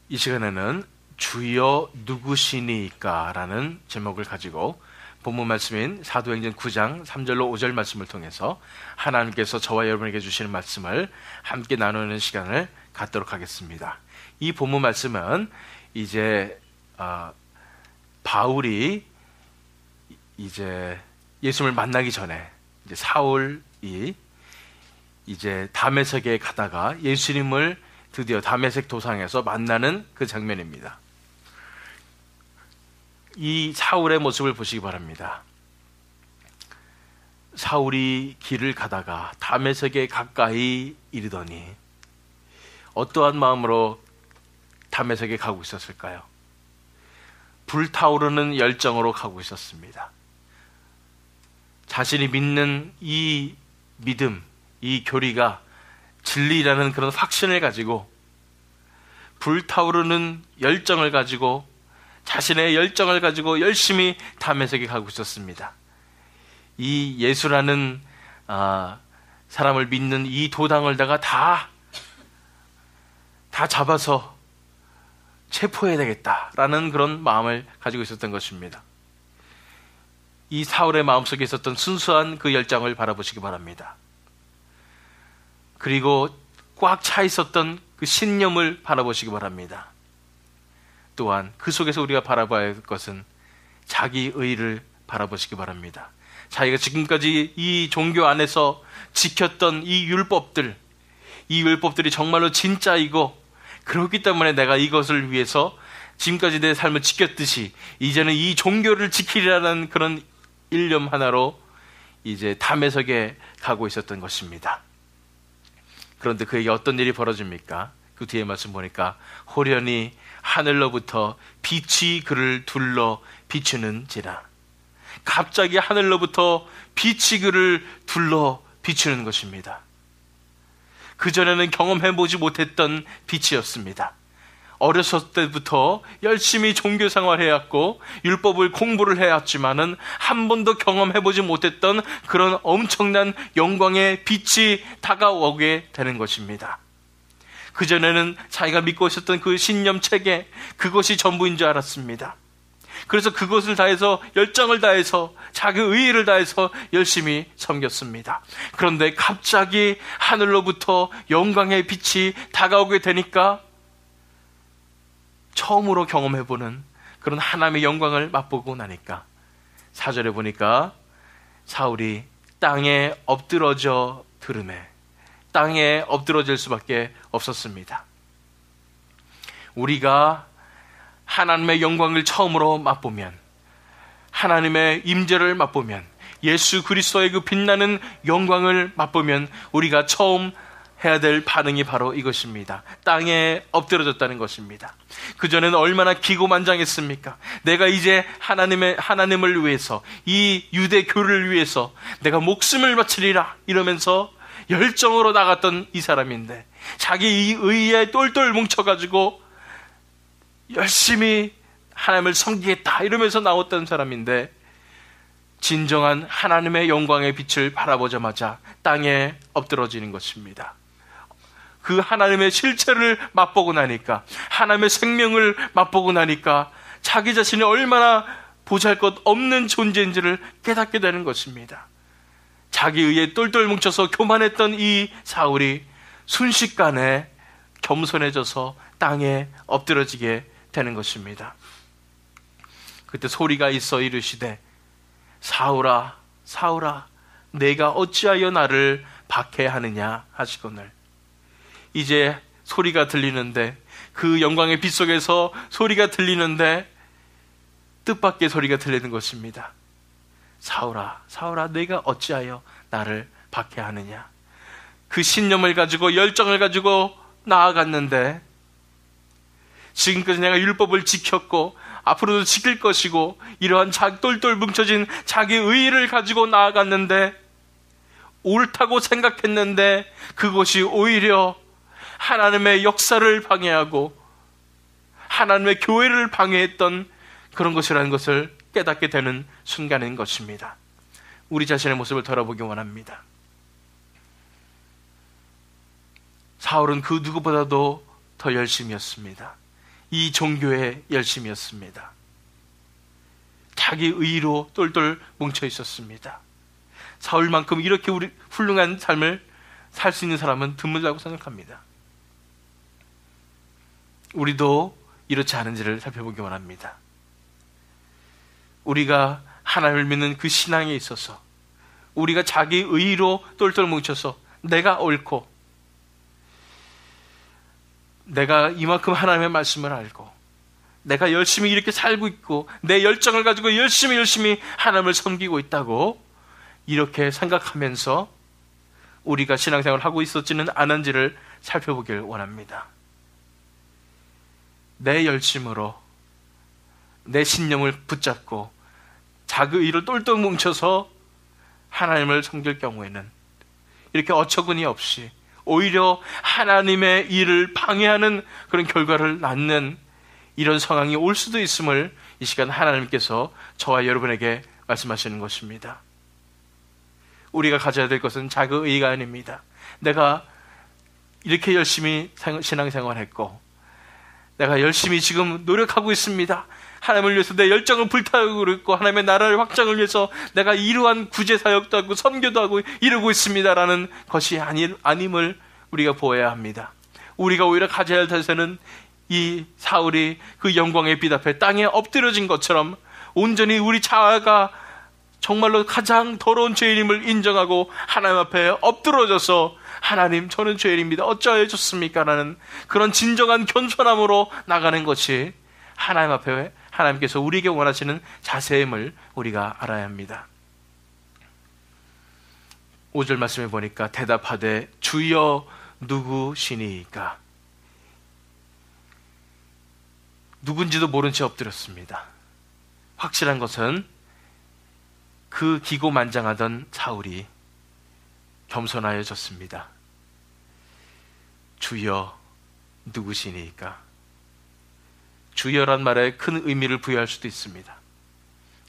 이 시간에는 주여 누구시니까 라는 제목을 가지고 본문 말씀인 사도행전 9장 3절로 5절 말씀을 통해서 하나님께서 저와 여러분에게 주시는 말씀을 함께 나누는 시간을 갖도록 하겠습니다. 이 본문 말씀은 이제 바울이 이제 예수님을 만나기 전에 이제 사울이 이제 다메섹에 가다가 예수님을 드디어 다메섹 도상에서 만나는 그 장면입니다. 이 사울의 모습을 보시기 바랍니다. 사울이 길을 가다가 다메섹에 가까이 이르더니 어떠한 마음으로 다메섹에 가고 있었을까요? 불타오르는 열정으로 가고 있었습니다. 자신이 믿는 이 믿음, 이 교리가 진리라는 그런 확신을 가지고 불타오르는 열정을 가지고 자신의 열정을 가지고 열심히 다메섹에 가고 있었습니다. 이 예수라는 사람을 믿는 이 도당을 다 잡아서 체포해야 되겠다라는 그런 마음을 가지고 있었던 것입니다. 이 사울의 마음속에 있었던 순수한 그 열정을 바라보시기 바랍니다. 그리고 꽉 차 있었던 그 신념을 바라보시기 바랍니다. 또한 그 속에서 우리가 바라봐야 할 것은 자기 의를 바라보시기 바랍니다. 자기가 지금까지 이 종교 안에서 지켰던 이 율법들이 정말로 진짜이고 그렇기 때문에 내가 이것을 위해서 지금까지 내 삶을 지켰듯이 이제는 이 종교를 지키려는 그런 일념 하나로 이제 다메섹에 가고 있었던 것입니다. 그런데 그에게 어떤 일이 벌어집니까? 그 뒤에 말씀 보니까 호련히 하늘로부터 빛이 그를 둘러 비추는지라. 갑자기 하늘로부터 빛이 그를 둘러 비추는 것입니다. 그전에는 경험해보지 못했던 빛이었습니다. 어렸을 때부터 열심히 종교 생활해왔고 율법을 공부를 해왔지만은 한 번도 경험해보지 못했던 그런 엄청난 영광의 빛이 다가오게 되는 것입니다. 그전에는 자기가 믿고 있었던 그 신념 체계, 그것이 전부인 줄 알았습니다. 그래서 그것을 다해서 열정을 다해서 자기 의의를 다해서 열심히 섬겼습니다. 그런데 갑자기 하늘로부터 영광의 빛이 다가오게 되니까 처음으로 경험해보는 그런 하나님의 영광을 맛보고 나니까 4절에 보니까 사울이 땅에 엎드러져 들으매 땅에 엎드러질 수밖에 없었습니다. 우리가 하나님의 영광을 처음으로 맛보면, 하나님의 임재를 맛보면, 예수 그리스도의 그 빛나는 영광을 맛보면 우리가 처음 해야 될 반응이 바로 이것입니다. 땅에 엎드러졌다는 것입니다. 그전에는 얼마나 기고만장했습니까? 내가 이제 하나님을 위해서, 이 유대교를 위해서 내가 목숨을 바치리라 이러면서 열정으로 나갔던 이 사람인데 자기 이 의에 똘똘 뭉쳐가지고 열심히 하나님을 섬기겠다 이러면서 나왔던 사람인데 진정한 하나님의 영광의 빛을 바라보자마자 땅에 엎드러지는 것입니다. 그 하나님의 실체를 맛보고 나니까, 하나님의 생명을 맛보고 나니까 자기 자신이 얼마나 보잘것없는 존재인지를 깨닫게 되는 것입니다. 자기 의에 똘똘 뭉쳐서 교만했던 이 사울이 순식간에 겸손해져서 땅에 엎드러지게 되는 것입니다. 그때 소리가 있어 이르시되 사울아 사울아 내가 어찌하여 나를 박해하느냐 하시거늘. 이제 소리가 들리는데, 그 영광의 빛 속에서 소리가 들리는데 뜻밖의 소리가 들리는 것입니다. 사울아 사울아 내가 어찌하여 나를 박해하느냐. 그 신념을 가지고 열정을 가지고 나아갔는데 지금까지 내가 율법을 지켰고 앞으로도 지킬 것이고 이러한 똘똘 뭉쳐진 자기 의의를 가지고 나아갔는데 옳다고 생각했는데 그것이 오히려 하나님의 역사를 방해하고 하나님의 교회를 방해했던 그런 것이라는 것을 깨닫게 되는 순간인 것입니다. 우리 자신의 모습을 돌아보기 원합니다. 사울은 그 누구보다도 더 열심이었습니다. 이 종교의 열심이었습니다. 자기 의로 똘똘 뭉쳐 있었습니다. 사울만큼 이렇게 훌륭한 삶을 살 수 있는 사람은 드물다고 생각합니다. 우리도 이렇지 않은지를 살펴보기 원합니다. 우리가 하나님을 믿는 그 신앙에 있어서 우리가 자기 의로 똘똘 뭉쳐서 내가 옳고 내가 이만큼 하나님의 말씀을 알고 내가 열심히 이렇게 살고 있고 내 열정을 가지고 열심히 하나님을 섬기고 있다고 이렇게 생각하면서 우리가 신앙생활을 하고 있었지는 않은지를 살펴보길 원합니다. 내 열심으로 내 신념을 붙잡고 자기 의로 똘똘 뭉쳐서 하나님을 섬길 경우에는 이렇게 어처구니 없이 오히려 하나님의 일을 방해하는 그런 결과를 낳는 이런 상황이 올 수도 있음을 이 시간 하나님께서 저와 여러분에게 말씀하시는 것입니다. 우리가 가져야 될 것은 자기 의가 아닙니다. 내가 이렇게 열심히 신앙생활했고 내가 열심히 지금 노력하고 있습니다. 하나님을 위해서 내 열정을 불타고 있고 하나님의 나라의 확장을 위해서 내가 이러한 구제사역도 하고 선교도 하고 이러고 있습니다라는 것이 아님을 우리가 보아야 합니다. 우리가 오히려 가져야 할 자세는 이 사울이 그 영광의 빛 앞에 땅에 엎드려진 것처럼 온전히 우리 자아가 정말로 가장 더러운 죄인임을 인정하고 하나님 앞에 엎드러져서 하나님 저는 죄인입니다. 어찌하여 줬습니까? 라는 그런 진정한 겸손함으로 나가는 것이 하나님 앞에 하나님께서 우리에게 원하시는 자세임을 우리가 알아야 합니다. 5절 말씀에 보니까 대답하되 주여 누구시니까? 누군지도 모른 채 엎드렸습니다. 확실한 것은 그 기고만장하던 사울이 겸손하여졌습니다. 주여 누구시니까? 주여란 말에 큰 의미를 부여할 수도 있습니다.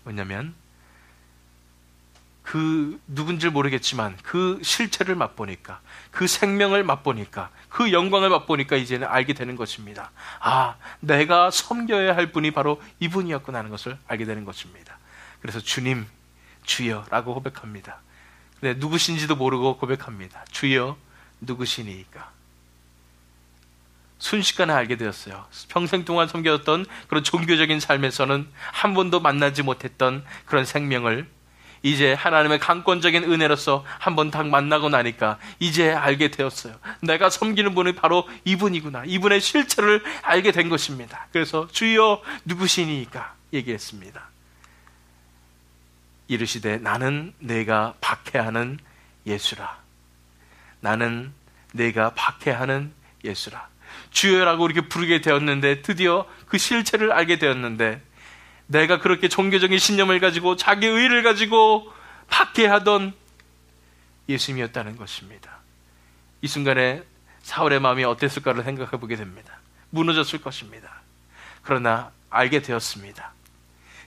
왜냐하면 그 누군지 모르겠지만 그 실체를 맛보니까 그 생명을 맛보니까 그 영광을 맛보니까 이제는 알게 되는 것입니다. 아, 내가 섬겨야 할 분이 바로 이분이었구나 하는 것을 알게 되는 것입니다. 그래서 주님, 주여라고 고백합니다. 근데 누구신지도 모르고 고백합니다. 주여 누구시니까? 순식간에 알게 되었어요. 평생 동안 섬겨왔던 그런 종교적인 삶에서는 한 번도 만나지 못했던 그런 생명을 이제 하나님의 강권적인 은혜로서 한 번 딱 만나고 나니까 이제 알게 되었어요. 내가 섬기는 분이 바로 이분이구나. 이분의 실체를 알게 된 것입니다. 그래서 주여 누구시니까 얘기했습니다. 이르시되 나는 내가 박해하는 예수라. 나는 내가 박해하는 예수라. 주여라고 이렇게 부르게 되었는데 드디어 그 실체를 알게 되었는데 내가 그렇게 종교적인 신념을 가지고 자기 의를 가지고 박해하던 예수님이었다는 것입니다. 이 순간에 사울의 마음이 어땠을까를 생각해 보게 됩니다. 무너졌을 것입니다. 그러나 알게 되었습니다.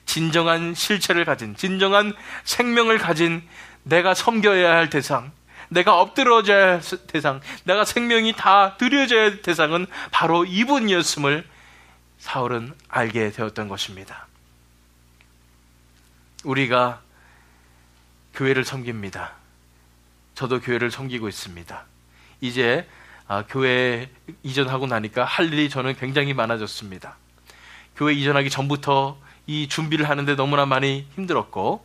진정한 실체를 가진, 진정한 생명을 가진 내가 섬겨야 할 대상, 내가 엎드러져야 할 대상, 내가 생명이 다 드려져야 할 대상은 바로 이분이었음을 사울은 알게 되었던 것입니다. 우리가 교회를 섬깁니다. 저도 교회를 섬기고 있습니다. 이제 교회 이전하고 나니까 할 일이 저는 굉장히 많아졌습니다. 교회 이전하기 전부터 이 준비를 하는데 너무나 많이 힘들었고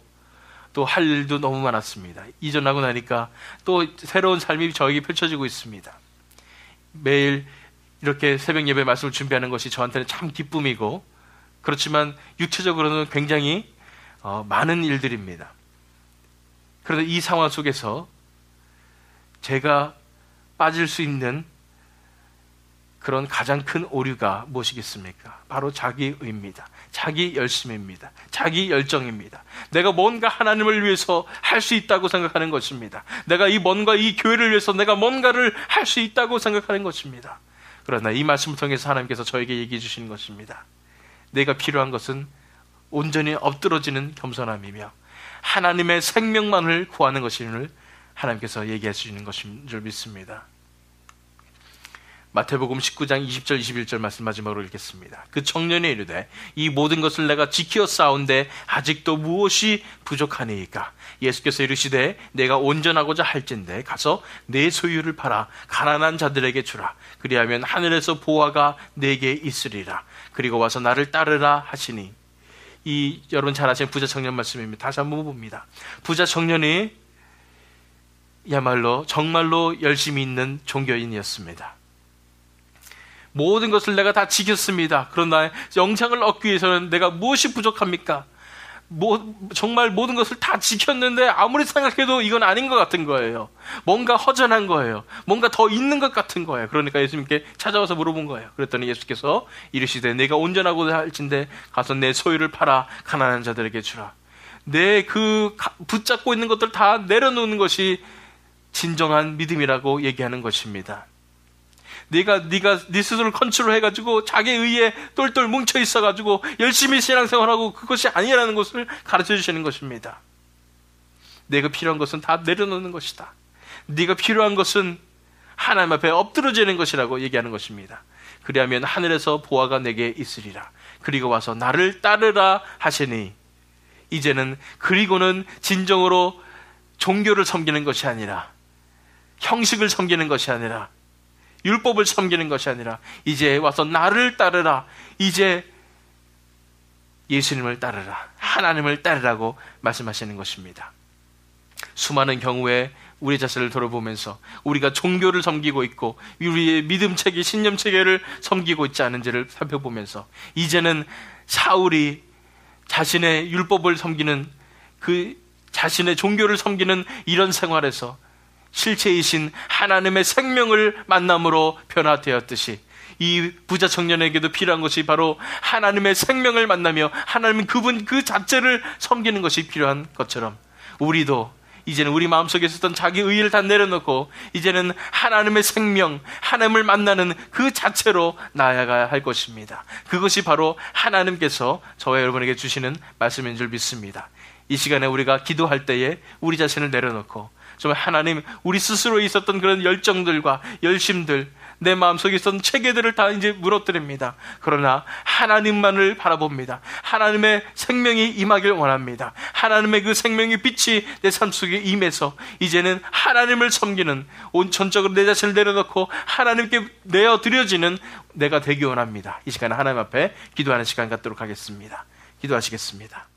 또 할 일도 너무 많았습니다. 이전하고 나니까 또 새로운 삶이 저에게 펼쳐지고 있습니다. 매일 이렇게 새벽 예배 말씀을 준비하는 것이 저한테는 참 기쁨이고 그렇지만 육체적으로는 굉장히 많은 일들입니다. 그런데 이 상황 속에서 제가 빠질 수 있는 그런 가장 큰 오류가 무엇이겠습니까? 바로 자기의입니다. 자기 열심입니다. 자기 열정입니다. 내가 뭔가 하나님을 위해서 할 수 있다고 생각하는 것입니다. 내가 이 교회를 위해서 내가 뭔가를 할 수 있다고 생각하는 것입니다. 그러나 이 말씀을 통해서 하나님께서 저에게 얘기해 주시는 것입니다. 내가 필요한 것은 온전히 엎드러지는 겸손함이며 하나님의 생명만을 구하는 것임을 하나님께서 얘기해 주시는 것인 줄 믿습니다. 마태복음 19장 20절 21절 말씀 마지막으로 읽겠습니다. 그 청년이 이르되 이 모든 것을 내가 지키어 싸운데 아직도 무엇이 부족하니이까? 예수께서 이르시되 내가 온전하고자 할진대 가서 내 소유를 팔아 가난한 자들에게 주라. 그리하면 하늘에서 보화가 내게 있으리라. 그리고 와서 나를 따르라 하시니. 이 여러분 잘 아시는 부자 청년 말씀입니다. 다시 한번 봅니다. 부자 청년이 야말로 정말로 열심히 있는 종교인이었습니다. 모든 것을 내가 다 지켰습니다. 그러나 영생을 얻기 위해서는 내가 무엇이 부족합니까? 정말 모든 것을 다 지켰는데 아무리 생각해도 이건 아닌 것 같은 거예요. 뭔가 허전한 거예요. 뭔가 더 있는 것 같은 거예요. 그러니까 예수님께 찾아와서 물어본 거예요. 그랬더니 예수께서 이르시되 내가 온전하고자 할진대 가서 내 소유를 팔아 가난한 자들에게 주라. 내 그 붙잡고 있는 것들 다 내려놓는 것이 진정한 믿음이라고 얘기하는 것입니다. 네가 네 스스로를 컨트롤해가지고 자기 의에 똘똘 뭉쳐 있어가지고 열심히 신앙생활하고 그것이 아니라는 것을 가르쳐 주시는 것입니다. 내가 필요한 것은 다 내려놓는 것이다. 네가 필요한 것은 하나님 앞에 엎드러지는 것이라고 얘기하는 것입니다. 그리하면 하늘에서 보화가 내게 있으리라. 그리고 와서 나를 따르라 하시니. 이제는 그리고는 진정으로 종교를 섬기는 것이 아니라, 형식을 섬기는 것이 아니라, 율법을 섬기는 것이 아니라 이제 와서 나를 따르라. 이제 예수님을 따르라. 하나님을 따르라고 말씀하시는 것입니다. 수많은 경우에 우리 자신을 돌아보면서 우리가 종교를 섬기고 있고 우리의 믿음 체계, 신념 체계를 섬기고 있지 않은지를 살펴보면서 이제는 사울이 자신의 율법을 섬기는, 그 자신의 종교를 섬기는 이런 생활에서 실체이신 하나님의 생명을 만남으로 변화되었듯이 이 부자 청년에게도 필요한 것이 바로 하나님의 생명을 만나며 하나님 그분 그 자체를 섬기는 것이 필요한 것처럼 우리도 이제는 우리 마음속에 있었던 자기 의의를 다 내려놓고 이제는 하나님의 생명, 하나님을 만나는 그 자체로 나아가야 할 것입니다. 그것이 바로 하나님께서 저와 여러분에게 주시는 말씀인 줄 믿습니다. 이 시간에 우리가 기도할 때에 우리 자신을 내려놓고 정말 하나님, 우리 스스로에 있었던 그런 열정들과 열심들, 내 마음속에 있었던 체계들을 다 이제 무너뜨립니다. 그러나 하나님만을 바라봅니다. 하나님의 생명이 임하길 원합니다. 하나님의 그 생명의 빛이 내 삶 속에 임해서 이제는 하나님을 섬기는, 온 전적으로 내 자신을 내려놓고 하나님께 내어드려지는 내가 되기 원합니다. 이 시간에 하나님 앞에 기도하는 시간 갖도록 하겠습니다. 기도하시겠습니다.